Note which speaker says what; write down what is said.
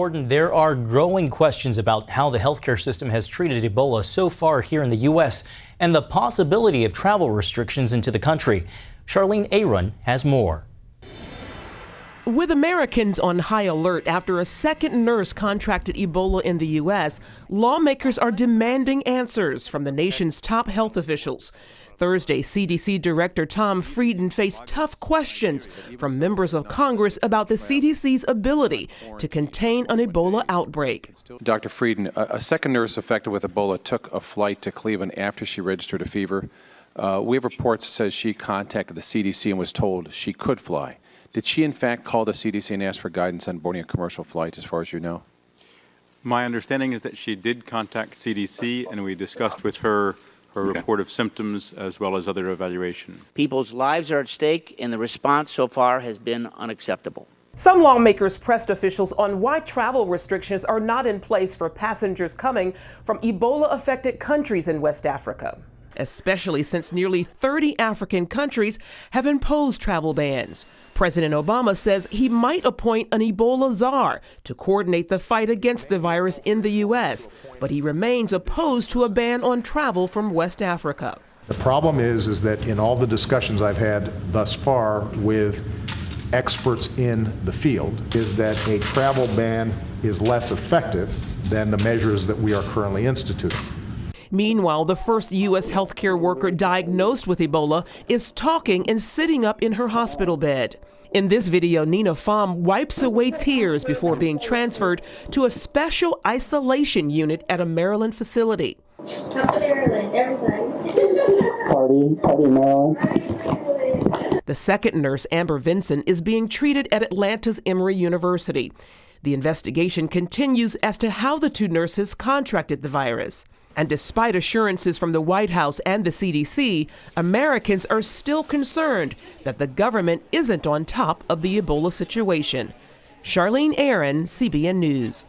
Speaker 1: There are growing questions about how the healthcare system has treated Ebola so far here in the U.S. and the possibility of travel restrictions into the country. Charlene Aaron has more.
Speaker 2: With Americans on high alert after a second nurse contracted Ebola in the U.S., lawmakers are demanding answers from the nation's top health officials. Thursday, CDC Director Tom Frieden faced tough questions from members of Congress about the CDC's ability to contain an Ebola outbreak.
Speaker 3: Dr. Frieden, a second nurse affected with Ebola took a flight to Cleveland after she registered a fever. We have reports that says she contacted the CDC and was told she could fly. Did she in fact call the CDC and ask for guidance on boarding a commercial flight, as far as you know?
Speaker 4: My understanding is that she did contact CDC, and we discussed with her report of symptoms as well as other evaluation.
Speaker 5: People's lives are at stake, and the response so far has been unacceptable.
Speaker 2: Some lawmakers pressed officials on why travel restrictions are not in place for passengers coming from Ebola-affected countries in West Africa, especially since nearly 30 African countries have imposed travel bans. President Obama says he might appoint an Ebola czar to coordinate the fight against the virus in the U.S., but he remains opposed to a ban on travel from West Africa.
Speaker 6: The problem is that in all the discussions I've had thus far with experts in the field, is that a travel ban is less effective than the measures that we are currently instituting.
Speaker 2: Meanwhile, the first U.S. healthcare worker diagnosed with Ebola is talking and sitting up in her hospital bed. In this video, Nina Pham wipes away tears before being transferred to a special isolation unit at a Maryland facility.
Speaker 7: Happy Maryland, everybody.
Speaker 8: Party Maryland.
Speaker 2: The second nurse, Amber Vinson, is being treated at Atlanta's Emory University. The investigation continues as to how the two nurses contracted the virus. And despite assurances from the White House and the CDC, Americans are still concerned that the government isn't on top of the Ebola situation. Charlene Aaron, CBN News.